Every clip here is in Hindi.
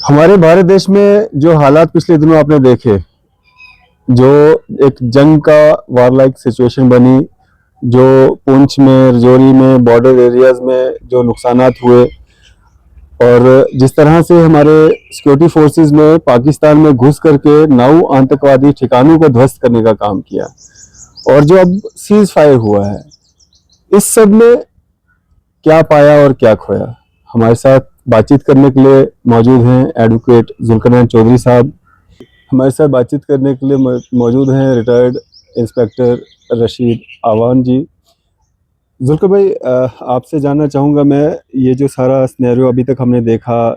हमारे भारत देश में जो हालात पिछले दिनों आपने देखे, जो एक जंग का वार लाइक सिचुएशन बनी, जो पुंछ में, रजौरी में, बॉर्डर एरियाज में जो नुकसानात हुए, और जिस तरह से हमारे सिक्योरिटी फोर्सेस ने पाकिस्तान में घुस करके 9 आतंकवादी ठिकानों को ध्वस्त करने का काम किया, और जो अब सीज फायर हुआ है, इस सब में क्या पाया और क्या खोया। हमारे साथ बातचीत करने के लिए मौजूद हैं एडवोकेट जुल्करनैन चौधरी साहब। हमारे साथ बातचीत करने के लिए मौजूद हैं रिटायर्ड इंस्पेक्टर रशीद आवान जी। जुल्कर भाई, आपसे जानना चाहूँगा मैं, ये जो सारा सिनेरियो अभी तक हमने देखा,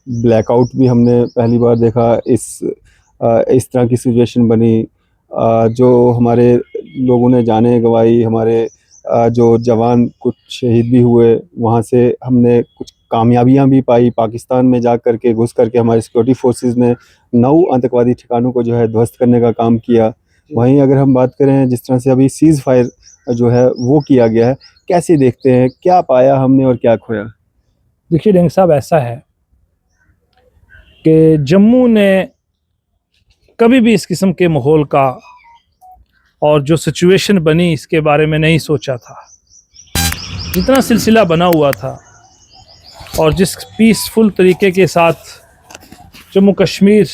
ब्लैकआउट भी हमने पहली बार देखा, इस तरह की सिचुएशन बनी, जो हमारे लोगों ने जाने गंवाई, हमारे जो जवान कुछ शहीद भी हुए, वहाँ से हमने कुछ कामयाबियां भी पाई। पाकिस्तान में जा करके घुस करके हमारे सिक्योरिटी फोर्सेस ने 9 आतंकवादी ठिकानों को जो है ध्वस्त करने का काम किया। वहीं अगर हम बात करें जिस तरह से अभी सीज़ फायर जो है वो किया गया है, कैसे देखते हैं, क्या पाया हमने और क्या खोया? देखिए डेंग साहब, ऐसा है कि जम्मू ने कभी भी इस किस्म के माहौल का और जो सिचुएशन बनी इसके बारे में नहीं सोचा था। जितना सिलसिला बना हुआ था और जिस पीसफुल तरीके के साथ जम्मू कश्मीर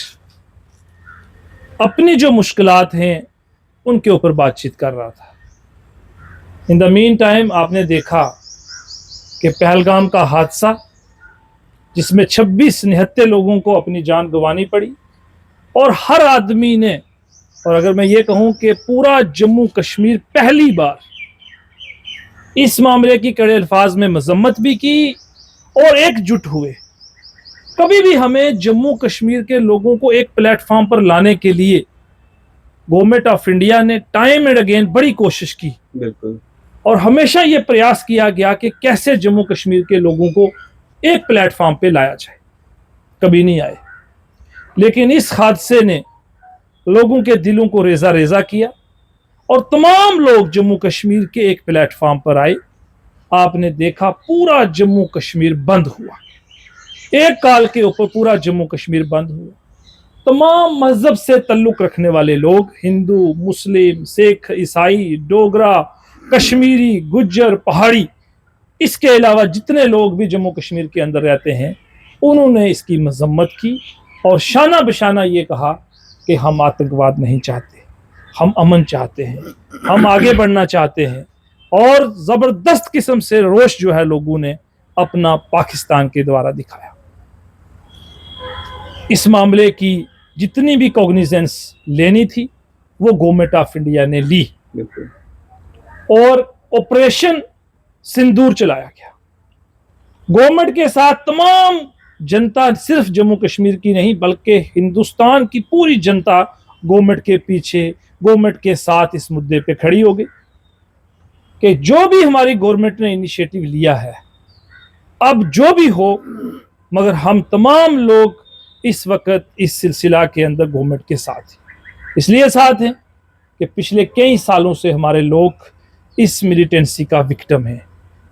अपनी जो मुश्किलात हैं उनके ऊपर बातचीत कर रहा था। इन द मीन टाइम आपने देखा कि पहलगाम का हादसा, जिसमें 26 निहत्थे लोगों को अपनी जान गंवानी पड़ी, और हर आदमी ने, और अगर मैं ये कहूं कि पूरा जम्मू कश्मीर पहली बार इस मामले की कड़े अल्फाज में मजम्मत भी की और एकजुट हुए। कभी भी हमें जम्मू कश्मीर के लोगों को एक प्लेटफॉर्म पर लाने के लिए गवर्नमेंट ऑफ इंडिया ने टाइम एंड अगेन बड़ी कोशिश की। बिल्कुल। और हमेशा ये प्रयास किया गया कि कैसे जम्मू कश्मीर के लोगों को एक प्लेटफॉर्म पे लाया जाए। कभी नहीं आए, लेकिन इस हादसे ने लोगों के दिलों को रेजा रेजा किया और तमाम लोग जम्मू कश्मीर के एक प्लेटफॉर्म पर आए। आपने देखा पूरा जम्मू कश्मीर बंद हुआ, एक काल के ऊपर पूरा जम्मू कश्मीर बंद हुआ। तमाम मजहब से ताल्लुक रखने वाले लोग, हिंदू, मुस्लिम, सिख, ईसाई, डोगरा, कश्मीरी, गुज्जर, पहाड़ी, इसके अलावा जितने लोग भी जम्मू कश्मीर के अंदर रहते हैं, उन्होंने इसकी मजम्मत की और शाना बशाना ये कहा कि हम आतंकवाद नहीं चाहते, हम अमन चाहते हैं, हम आगे बढ़ना चाहते हैं। और ज़बरदस्त किस्म से रोष जो है लोगों ने अपना पाकिस्तान के द्वारा दिखाया। इस मामले की जितनी भी कॉग्निजेंस लेनी थी वो गवर्नमेंट ऑफ इंडिया ने ली और ऑपरेशन सिंदूर चलाया गया। गवर्नमेंट के साथ तमाम जनता, सिर्फ जम्मू कश्मीर की नहीं बल्कि हिंदुस्तान की पूरी जनता गवर्नमेंट के पीछे, गवर्नमेंट के साथ इस मुद्दे पे खड़ी हो गई कि जो भी हमारी गवर्नमेंट ने इनिशिएटिव लिया है, अब जो भी हो, मगर हम तमाम लोग इस वक्त इस सिलसिला के अंदर गवर्नमेंट के साथ हैं। इसलिए साथ हैं कि पिछले कई सालों से हमारे लोग इस मिलिटेंसी का विक्टिम हैं,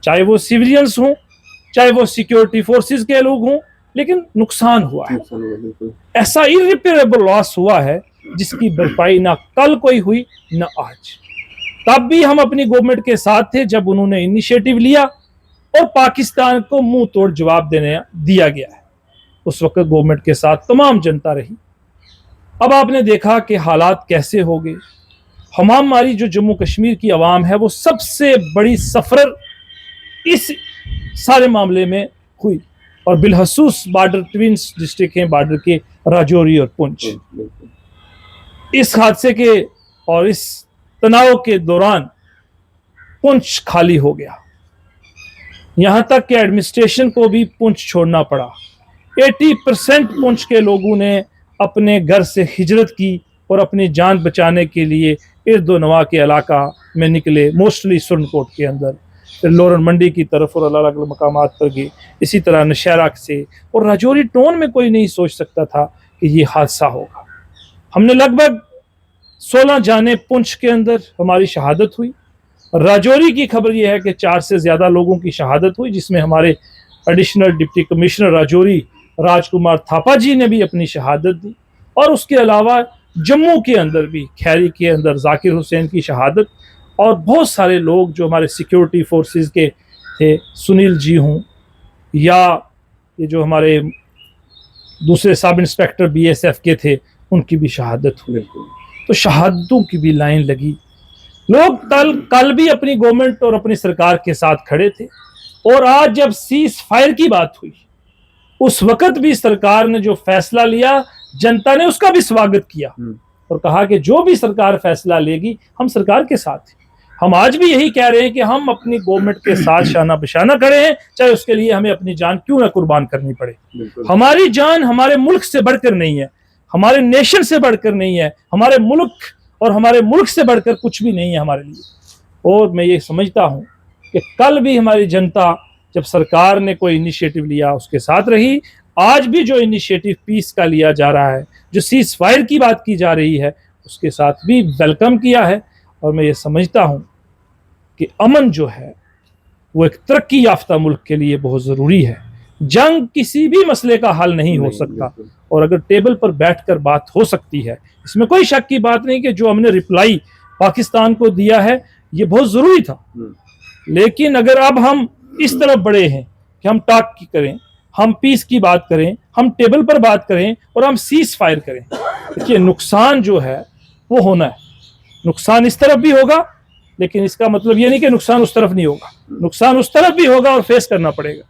चाहे वो सिविलियंस हों, चाहे वो सिक्योरिटी फोर्सेस के लोग हों, लेकिन नुकसान हुआ है। ऐसा इरिपेरेबल लॉस हुआ है जिसकी भरपाई ना कल कोई हुई ना आज। तब भी हम अपनी गवर्नमेंट के साथ थे जब उन्होंने इनिशिएटिव लिया और पाकिस्तान को मुंह तोड़ जवाब दिया गया है। उस वक्त गवर्नमेंट के साथ तमाम जनता रही। अब आपने देखा कि हालात कैसे हो गए। हमारी जो जम्मू कश्मीर की आवाम है वो सबसे बड़ी सफरर इस सारे मामले में हुई, और बिलखसूस बॉर्डर ट्विंस डिस्ट्रिक्ट हैं, बॉर्डर के राजौरी और पुंछ। इस हादसे के और इस तनाव के दौरान पुंछ खाली हो गया, यहां तक कि एडमिनिस्ट्रेशन को भी पुंछ छोड़ना पड़ा। 80% पुंछ के लोगों ने अपने घर से हिजरत की और अपनी जान बचाने के लिए इर्दोनवा के इलाका में निकले, मोस्टली सुरनकोट के अंदर, फिर लोरन मंडी की तरफ और अलग अलग मकामात पर गए। इसी तरह नशहरा से और राजौरी टोन में कोई नहीं सोच सकता था कि ये हादसा होगा। हमने लगभग 16 जाने पुंछ के अंदर हमारी शहादत हुई। राजौरी की खबर यह है कि 4 से ज़्यादा लोगों की शहादत हुई, जिसमें हमारे एडिशनल डिप्टी कमिश्नर राजौरी राजकुमार थापा जी ने भी अपनी शहादत दी, और उसके अलावा जम्मू के अंदर भी खैरी के अंदर जाकिर हुसैन की शहादत, और बहुत सारे लोग जो हमारे सिक्योरिटी फोर्सेस के थे, सुनील जी हों या ये जो हमारे दूसरे सब इंस्पेक्टर बीएसएफ के थे, उनकी भी शहादत हुई। तो शहादतों की भी लाइन लगी। लोग कल भी अपनी गवर्नमेंट और अपनी सरकार के साथ खड़े थे, और आज जब सीज फायर की बात हुई, उस वक्त भी सरकार ने जो फैसला लिया, जनता ने उसका भी स्वागत किया और कहा कि जो भी सरकार फैसला लेगी हम सरकार के साथ हैं। हम आज भी यही कह रहे हैं कि हम अपनी गवर्नमेंट के साथ शाना बशाना खड़े हैं, चाहे उसके लिए हमें अपनी जान क्यों ना कुर्बान करनी पड़े। हमारी जान हमारे मुल्क से बढ़कर नहीं है, हमारे नेशन से बढ़कर नहीं है, हमारे मुल्क और हमारे मुल्क से बढ़कर कुछ भी नहीं है हमारे लिए। और मैं ये समझता हूँ कि कल भी हमारी जनता जब सरकार ने कोई इनिशिएटिव लिया उसके साथ रही, आज भी जो इनिशिएटिव पीस का लिया जा रहा है, जो सीज फायर की बात की जा रही है, उसके साथ भी वेलकम किया है। और मैं ये समझता हूँ कि अमन जो है वो एक तरक्की याफ्ता मुल्क के लिए बहुत ज़रूरी है। जंग किसी भी मसले का हल नहीं हो सकता, और अगर टेबल पर बैठकर बात हो सकती है, इसमें कोई शक की बात नहीं कि जो हमने रिप्लाई पाकिस्तान को दिया है ये बहुत ज़रूरी था। लेकिन अगर अब हम इस तरफ बढ़े हैं कि हम टॉक की करें, हम पीस की बात करें, हम टेबल पर बात करें और हम सीज फायर करें, देखिए नुकसान जो है वो होना है। नुकसान इस तरफ भी होगा, लेकिन इसका मतलब ये नहीं कि नुकसान उस तरफ नहीं होगा, नुकसान उस तरफ भी होगा और फेस करना पड़ेगा।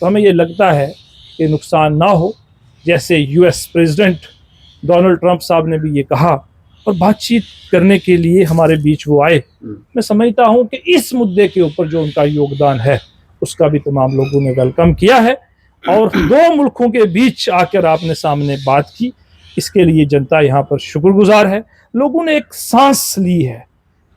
तो हमें ये लगता है कि नुकसान ना हो, जैसे यूएस प्रेसिडेंट डोनाल्ड ट्रंप साहब ने भी ये कहा और बातचीत करने के लिए हमारे बीच वो आए। मैं समझता हूँ कि इस मुद्दे के ऊपर जो उनका योगदान है उसका भी तमाम लोगों ने वेलकम किया है, और दो मुल्कों के बीच आकर आपने सामने बात की, इसके लिए जनता यहाँ पर शुक्रगुजार है। लोगों ने एक सांस ली है।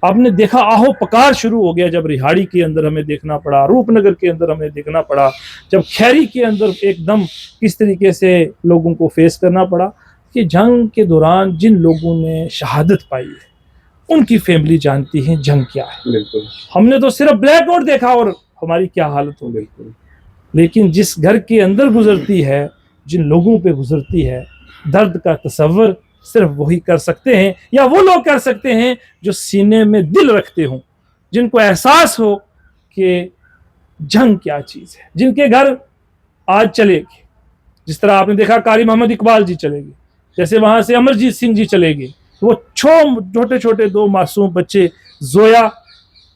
आपने देखा आहो पकार शुरू हो गया जब रिहाड़ी के अंदर हमें देखना पड़ा, रूपनगर के अंदर हमें देखना पड़ा, जब खैरी के अंदर एकदम किस तरीके से लोगों को फेस करना पड़ा। कि जंग के दौरान जिन लोगों ने शहादत पाई है उनकी फैमिली जानती है जंग क्या है। बिल्कुल। हमने तो सिर्फ ब्लैक आउट देखा और हमारी क्या हालत हो गई, लेकिन जिस घर के अंदर गुजरती है, जिन लोगों पे गुजरती है, दर्द का तसव्वुर सिर्फ वही कर सकते हैं, या वो लोग कर सकते हैं जो सीने में दिल रखते हों, जिनको एहसास हो कि जंग क्या चीज़ है, जिनके घर आज चले गए। जिस तरह आपने देखा कारी मोहम्मद इकबाल जी चले गए, जैसे वहाँ से अमरजीत सिंह जी चले गए, वो छोटे छोटे दो मासूम बच्चे जोया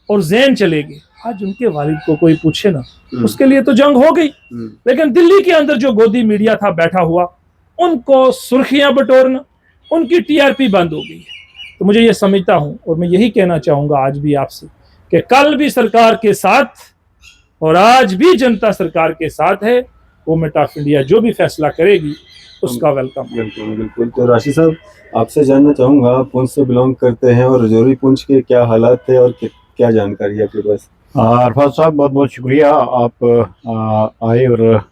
और जैन चले गए। आज उनके वालिद को कोई पूछे ना, उसके लिए तो जंग हो गई, लेकिन दिल्ली के अंदर जो गोदी मीडिया था बैठा हुआ, उनको सुर्खियां बटोरना, उनकी टीआरपी बंद हो गई है। तो मुझे ये समझता हूँ और मैं यही कहना चाहूँगा आज भी आपसे कि कल भी सरकार के साथ और आज भी जनता सरकार के साथ है। गवर्नमेंट ऑफ इंडिया जो भी फैसला करेगी उसका वेलकम। बिल्कुल बिल्कुल। तो राशि साहब, आपसे जानना चाहूँगा, आप पुंछ से बिलोंग करते हैं और रजौरी पुंछ के क्या हालात थे और क्या जानकारी है आपके पास? अरफात साहब, बहुत बहुत शुक्रिया आप आए और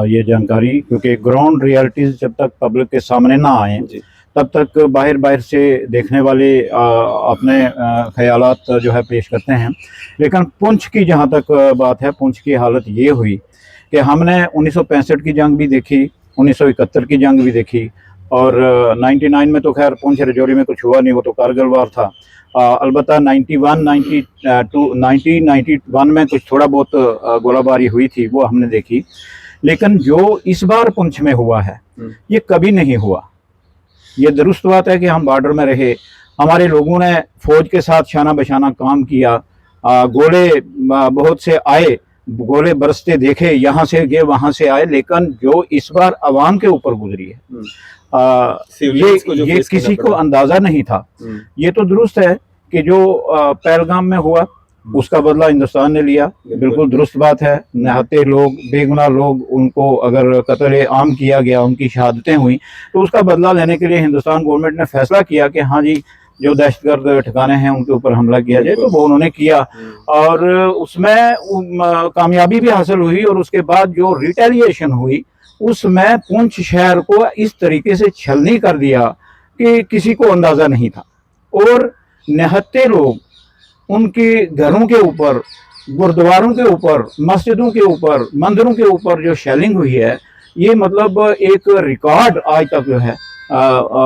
ये जानकारी, क्योंकि ग्राउंड रियलिटीज़ जब तक पब्लिक के सामने ना आए तब तक बाहर से देखने वाले अपने ख्यालात जो है पेश करते हैं। लेकिन पुंछ की जहाँ तक बात है, पुंछ की हालत ये हुई कि हमने 1965 की जंग भी देखी, 1971 की जंग भी देखी, और 99 में तो खैर पुंछ रजौरी में कुछ हुआ नहीं, वो तो कारगिल वार था। अलबत्ता 1991 में कुछ थोड़ा बहुत गोलाबारी हुई थी, वो हमने देखी। लेकिन जो इस बार पुंछ में हुआ है ये कभी नहीं हुआ। ये दुरुस्त बात है कि हम बॉर्डर में रहे, हमारे लोगों ने फौज के साथ शाना बशाना काम किया, गोले बहुत से आए, गोले बरसते देखे, यहाँ से गए वहाँ से आए, लेकिन जो इस बार अवाम के ऊपर गुजरी है ये किसी को अंदाजा नहीं था। ये तो दुरुस्त है कि जो पहलगाम में हुआ उसका बदला हिंदुस्तान ने लिया, बिल्कुल दुरुस्त बात है। निहत्ते लोग, बेगुनाह लोग, उनको अगर कत्ल आम किया गया, उनकी शहादतें हुई, तो उसका बदला लेने के लिए हिंदुस्तान गवर्नमेंट ने फैसला किया कि हाँ जी, जो दहशतगर्द ठिकाने हैं उनके ऊपर हमला किया जाए, तो वो उन्होंने किया और उसमें कामयाबी भी हासिल हुई। और उसके बाद जो रिटेलिएशन हुई उसमें पुंछ शहर को इस तरीके से छलनी कर दिया कि किसी को अंदाज़ा नहीं था। और निहत्ते लोग उनके घरों के ऊपर, गुरुद्वारों के ऊपर, मस्जिदों के ऊपर, मंदिरों के ऊपर जो शेलिंग हुई है, ये मतलब एक रिकॉर्ड आज तक जो है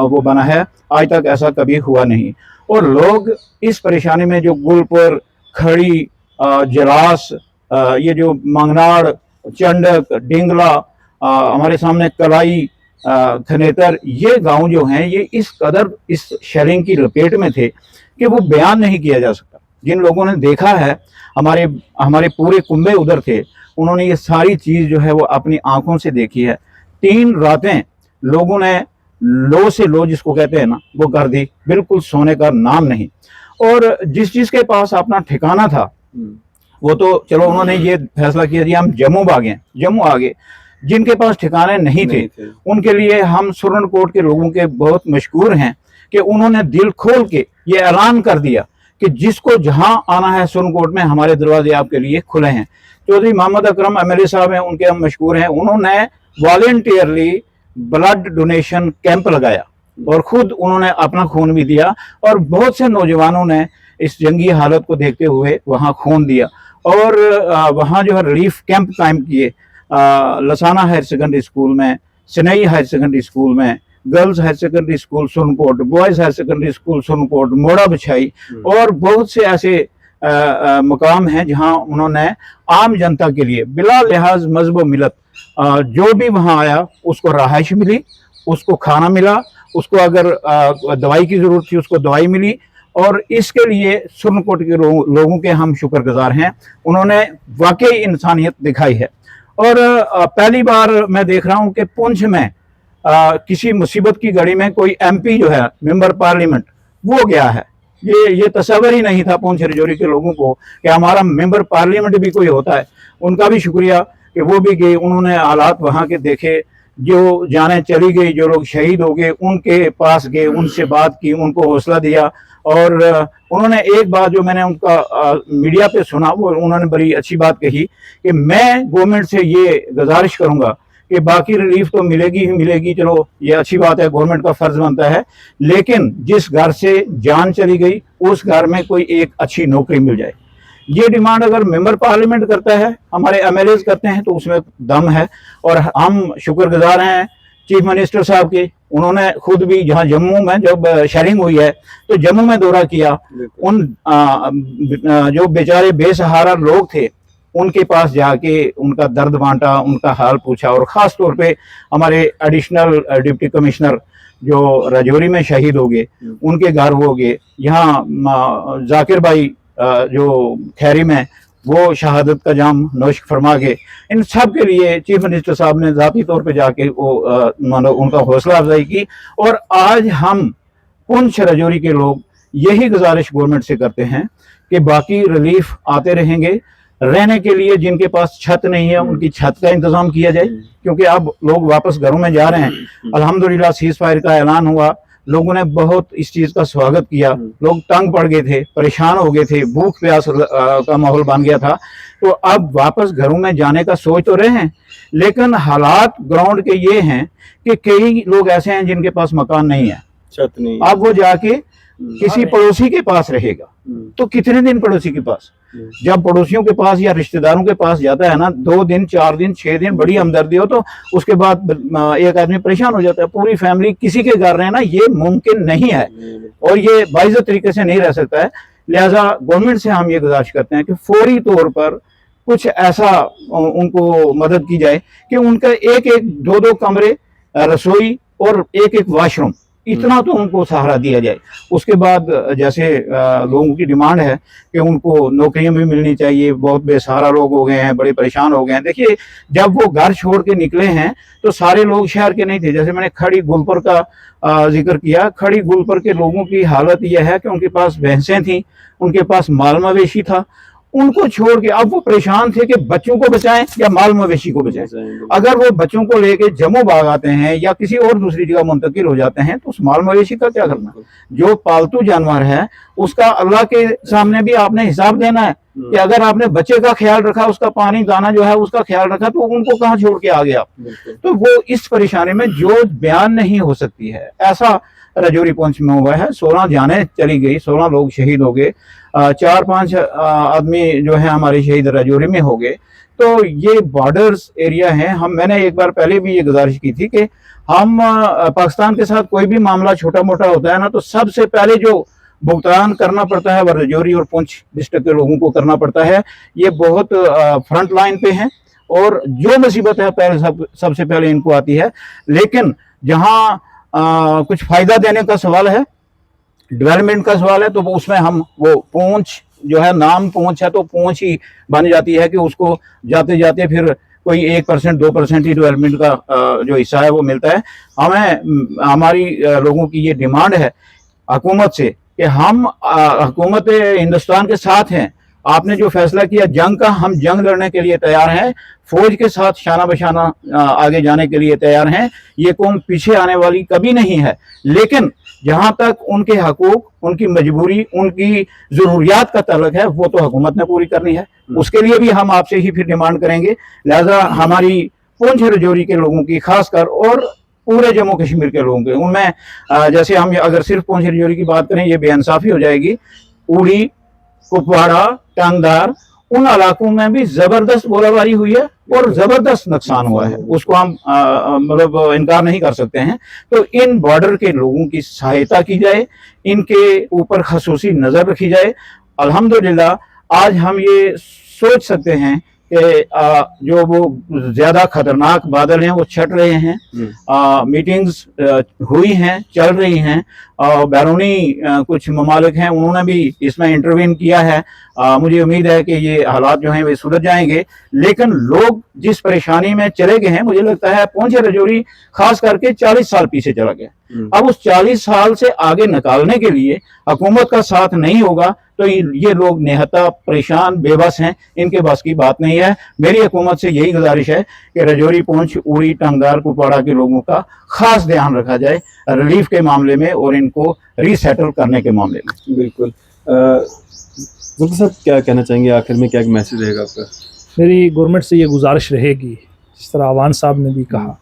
वो बना है, आज तक ऐसा कभी हुआ नहीं। और लोग इस परेशानी में जो गुलपुर, खड़ी, जलास, ये जो मंगनाड़, चंडक, डिंगला, हमारे सामने कलाई, खनेतर, ये गांव जो हैं ये इस कदर इस शेलिंग की लपेट में थे कि वो बयान नहीं किया जा सकता। जिन लोगों ने देखा है, हमारे हमारे पूरे कुंबे उधर थे, उन्होंने ये सारी चीज जो है वो अपनी आंखों से देखी है। 3 रातें लोगों ने लो से लो जिसको कहते हैं ना वो कर दी, बिल्कुल सोने का नाम नहीं। और जिस के पास अपना ठिकाना था वो तो चलो उन्होंने ये फैसला किया जी हम जम्मू भागे, जम्मू आ गए। जिनके पास ठिकाने नहीं थे उनके लिए हम सुरनकोट के लोगों के बहुत मशहूर हैं कि उन्होंने दिल खोल के ये ऐलान कर दिया कि जिसको जहां आना है सुरनकोट में हमारे दरवाजे आपके लिए खुले हैं। चौधरी मोहम्मद अकरम एमएलए साहब हैं, उनके हम मशहूर हैं, उन्होंने वॉलेंटियरली ब्लड डोनेशन कैंप लगाया और खुद उन्होंने अपना खून भी दिया और बहुत से नौजवानों ने इस जंगी हालत को देखते हुए वहां खून दिया और वहां जो है रिलीफ कैंप कायम किए। लसाना हायर सेकेंडरी स्कूल में, सनई हायर सेकेंडरी स्कूल में, girls higher secondary school Surankote, boys higher secondary school Surankote, Mora Bichhai और बहुत से ऐसे मुकाम हैं जहां उन्होंने आम जनता के लिए बिला लिहाज मजहब मिलत जो भी वहां आया उसको रहाइश मिली, उसको खाना मिला, उसको अगर दवाई की जरूरत थी उसको दवाई मिली। और इसके लिए सुरनकोट के लोगों के हम शुक्रगुजार हैं, उन्होंने वाकई इंसानियत दिखाई है। और पहली बार मैं देख रहा हूं कि पुंछ में किसी मुसीबत की घड़ी में कोई एमपी जो है मेंबर पार्लियामेंट वो गया है। ये तस्वर ही नहीं था पुंछ राजौरी के लोगों को कि हमारा मेंबर पार्लियामेंट भी कोई होता है। उनका भी शुक्रिया कि वो भी गए, उन्होंने हालात वहां के देखे, जो जाने चली गई, जो लोग शहीद हो गए उनके पास गए, उनसे बात की, उनको हौसला दिया। और उन्होंने एक बात जो मैंने उनका मीडिया पे सुना वो उन्होंने बड़ी अच्छी बात कही कि मैं गवर्नमेंट से ये गुजारिश करूंगा कि बाकी रिलीफ तो मिलेगी ही मिलेगी, चलो ये अच्छी बात है, गवर्नमेंट का फर्ज बनता है, लेकिन जिस घर से जान चली गई उस घर में कोई एक अच्छी नौकरी मिल जाए। ये डिमांड अगर मेंबर पार्लियामेंट करता है, हमारे एमएलए करते हैं तो उसमें दम है। और हम शुक्रगुजार हैं चीफ मिनिस्टर साहब के, उन्होंने खुद भी जहां जम्मू में जब शेयरिंग हुई है तो जम्मू में दौरा किया, उन जो बेचारे बेसहारा लोग थे उनके पास जाके उनका दर्द बांटा, उनका हाल पूछा। और ख़ास तौर पे हमारे एडिशनल डिप्टी कमिश्नर जो राजौरी में शहीद हो गए उनके घर हो गए, यहाँ जाकिर भाई जो खैरी में वो शहादत का जाम नोश फरमा के, इन सब के लिए चीफ मिनिस्टर साहब ने ज़ाती तौर पे जाके वो उनका हौसला अफजाई की। और आज हम पुंछ राजौरी के लोग यही गुजारिश गवर्नमेंट से करते हैं कि बाकी रिलीफ आते रहेंगे, रहने के लिए जिनके पास छत नहीं है उनकी छत का इंतजाम किया जाए, क्योंकि अब लोग वापस घरों में जा रहे हैं। अल्हम्दुलिल्लाह सीज फायर का ऐलान हुआ, लोगों ने बहुत इस चीज का स्वागत किया, लोग तंग पड़ गए थे, परेशान हो गए थे, भूख प्यास का माहौल बन गया था। तो अब वापस घरों में जाने का सोच तो रहे हैं, लेकिन हालात ग्राउंड के ये हैं कि कई लोग ऐसे हैं जिनके पास मकान नहीं है, छत नहीं, अब वो जाके किसी पड़ोसी के पास रहेगा तो कितने दिन पड़ोसी के पास, जब पड़ोसियों के पास या रिश्तेदारों के पास जाता है ना 2 दिन 4 दिन 6 दिन बड़ी हमदर्दी हो तो उसके बाद एक आदमी परेशान हो जाता है। पूरी फैमिली किसी के घर रहना ये मुमकिन नहीं है और ये बाइज्जत तरीके से नहीं रह सकता है। लिहाजा गवर्नमेंट से हम ये गुजारिश करते हैं कि फौरी तौर पर कुछ ऐसा उनको मदद की जाए कि उनका एक 2 कमरे, रसोई और एक वॉशरूम, इतना तो उनको सहारा दिया जाए। उसके बाद जैसे लोगों की डिमांड है कि उनको नौकरियां भी मिलनी चाहिए, बहुत बेसहारा लोग हो गए हैं, बड़े परेशान हो गए हैं। देखिए जब वो घर छोड़ के निकले हैं तो सारे लोग शहर के नहीं थे। जैसे मैंने खड़ी गुलपुर का जिक्र किया, खड़ी गुलपुर के लोगों की हालत यह है कि उनके पास भैंसें थी, उनके पास माल मवेशी था, उनको छोड़ के अब वो परेशान थे कि बच्चों को बचाएं या माल मवेशी को बचाएं। अगर वो बच्चों को लेके जम्मू भाग आते हैं या किसी और दूसरी जगह मुंतकिल हो जाते हैं तो उस माल मवेशी का क्या करना? जो पालतू जानवर है उसका अल्लाह के सामने भी आपने हिसाब देना है कि अगर आपने बच्चे का ख्याल रखा, उसका पानी दाना जो है उसका ख्याल रखा, तो उनको कहाँ छोड़ के आ गया? तो वो इस परेशानी में जो बयान नहीं हो सकती है, ऐसा राजौरी पुंछ में हुआ है। 16 जाने चली गई, 16 लोग शहीद हो गए, 4-5 आदमी जो है हमारे शहीद राजौरी में हो गए। तो ये बॉर्डर्स एरिया है। मैंने एक बार पहले भी ये गुजारिश की थी कि हम पाकिस्तान के साथ कोई भी मामला छोटा मोटा होता है ना, तो सबसे पहले जो भुगतान करना पड़ता है वह राजौरी और पुंछ डिस्ट्रिक्ट के लोगों को करना पड़ता है। ये बहुत फ्रंट लाइन पे हैं और जो मुसीबत है पहले सबसे पहले इनको आती है। लेकिन जहाँ कुछ फायदा देने का सवाल है, डेवलपमेंट का सवाल है, तो उसमें हम वो पूंछ जो है, नाम पूंछ है तो पूंछ ही बन जाती है कि उसको जाते जाते फिर कोई 1% 2% ही डेवलपमेंट का जो हिस्सा है वो मिलता है। हमें हमारी लोगों की ये डिमांड है हुकूमत से कि हम हुकूमत हिंदुस्तान के साथ हैं। आपने जो फैसला किया जंग का, हम जंग लड़ने के लिए तैयार हैं, फौज के साथ शाना बशाना आगे जाने के लिए तैयार हैं। ये कौम पीछे आने वाली कभी नहीं है। लेकिन जहां तक उनके हकूक, उनकी मजबूरी, उनकी जरूरियात का ताल्लुक है, वो तो हुकूमत ने पूरी करनी है। उसके लिए भी हम आपसे ही फिर डिमांड करेंगे। लिहाजा हमारी पुंछ राजौरी के लोगों की खासकर और पूरे जम्मू कश्मीर के लोगों के, उनमें जैसे हम अगर सिर्फ पुंछ राजौरी की बात करें, ये बेइंसाफी हो जाएगी। उड़ी, कुपवाड़ा, टंगदार, उन इलाकों में भी जबरदस्त गोलाबारी हुई है और जबरदस्त नुकसान हुआ है, उसको हम मतलब इनकार नहीं कर सकते हैं। तो इन बॉर्डर के लोगों की सहायता की जाए, इनके ऊपर खसूसी नजर रखी जाए। अल्हम्दुलिल्लाह आज हम ये सोच सकते हैं कि जो वो ज्यादा खतरनाक बादल हैं वो छट रहे हैं। मीटिंग्स हुई हैं, चल रही हैं, बैरूनी कुछ ममालिक हैं, उन्होंने भी इसमें इंटरवीन किया है। मुझे उम्मीद है कि ये हालात जो हैं वे सुधर जाएंगे। लेकिन लोग जिस परेशानी में चले गए हैं, मुझे लगता है पुंछ राजौरी खास करके 40 साल पीछे चला गया। अब उस 40 साल से आगे निकालने के लिए हुकूमत का साथ नहीं होगा तो ये लोग निहत्ता परेशान बेबस हैं, इनके बस की बात नहीं है। मेरी हुकूमत से यही गुजारिश है कि राजौरी, पुंछ, उड़ी, टंगदार, कुपवाड़ा के लोगों का खास ध्यान रखा जाए रिलीफ के मामले में और इनको रीसेटल करने के मामले में। बिल्कुल। जुल्फी साहब क्या कहना चाहेंगे आखिर में, क्या मैसेज रहेगा आपका? मेरी गवर्नमेंट से ये गुजारिश रहेगी, जिस तरह आवान साहब ने भी कहा,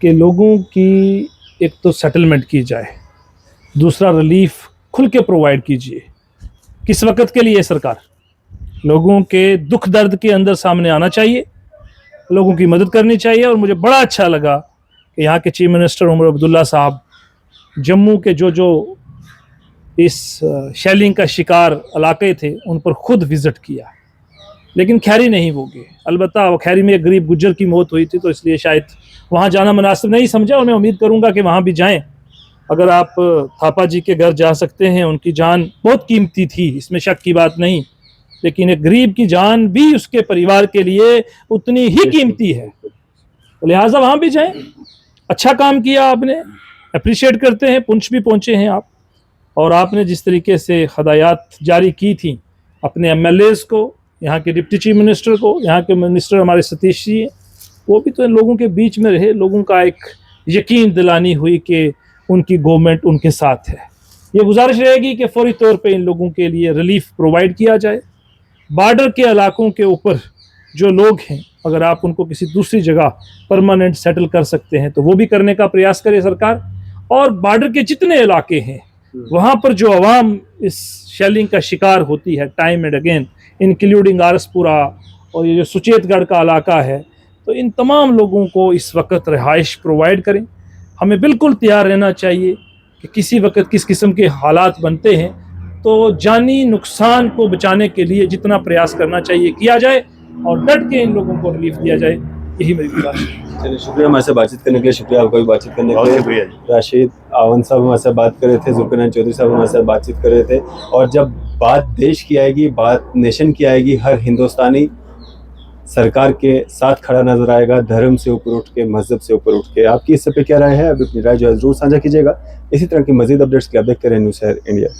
कि लोगों की एक तो सेटलमेंट की जाए, दूसरा रिलीफ खुल के प्रोवाइड कीजिए। किस वक्त के लिए सरकार लोगों के दुख दर्द के अंदर सामने आना चाहिए, लोगों की मदद करनी चाहिए। और मुझे बड़ा अच्छा लगा कि यहाँ के चीफ मिनिस्टर उमर अब्दुल्ला साहब जम्मू के जो इस शेलिंग का शिकार इलाके थे उन पर खुद विजिट किया, लेकिन खैरी नहीं वो गए। अलबत्ता वो खैरी में एक गरीब गुज्जर की मौत हुई थी, तो इसलिए शायद वहाँ जाना मुनासिब नहीं समझा, और मैं उम्मीद करूँगा कि वहाँ भी जाएं। अगर आप थापा जी के घर जा सकते हैं, उनकी जान बहुत कीमती थी, इसमें शक की बात नहीं, लेकिन एक गरीब की जान भी उसके परिवार के लिए उतनी ही कीमती है, तो लिहाजा वहाँ भी जाएं। अच्छा काम किया आपने, अप्रिशिएट करते हैं। पुंछ भी पहुँचे हैं आप, और आपने जिस तरीके से हदायत जारी की थी अपने MLAs को, यहाँ के डिप्टी चीफ मिनिस्टर को, यहाँ के मिनिस्टर हमारे सतीश जी, वो भी तो इन लोगों के बीच में रहे, लोगों का एक यकीन दिलानी हुई कि उनकी गवर्नमेंट उनके साथ है। ये गुजारिश रहेगी कि फौरी तौर पे इन लोगों के लिए रिलीफ प्रोवाइड किया जाए। बॉर्डर के इलाकों के ऊपर जो लोग हैं, अगर आप उनको किसी दूसरी जगह परमानेंट सेटल कर सकते हैं तो वो भी करने का प्रयास करे सरकार। और बॉर्डर के जितने इलाके हैं वहाँ पर जो आवाम इस शेलिंग का शिकार होती है time and again, including Araspura और ये जो सुचेतगढ़ का इलाका है, तो इन तमाम लोगों को इस वक्त रिहाइश प्रोवाइड करें। हमें बिल्कुल तैयार रहना चाहिए कि किसी वक्त किस किस्म के हालात बनते हैं, तो जानी नुकसान को बचाने के लिए जितना प्रयास करना चाहिए किया जाए और डट के इन लोगों को रिलीफ दिया जाए। यही मेरी गुजारिश है। चलिए, शुक्रिया हमारे से बातचीत करने के लिए। शुक्रिया आपका भी बातचीत करने के लिए। राशिद आवन साहब हमारे साथ बात कर रहे थे, जुल्फिकार चौधरी साहब हमारे साथ बातचीत कर रहे थे। और जब बात देश की आएगी, बात नेशन की आएगी, हर हिंदुस्तानी सरकार के साथ खड़ा नजर आएगा, धर्म से ऊपर उठ के, मजहब से ऊपर उठ के। आपकी इस पे क्या राय है? अभी अपनी राय जो है जरूर साझा कीजिएगा। इसी तरह की मजीद अपडेट्स के लिए आप देखते रहे न्यूज़ शहर इंडिया।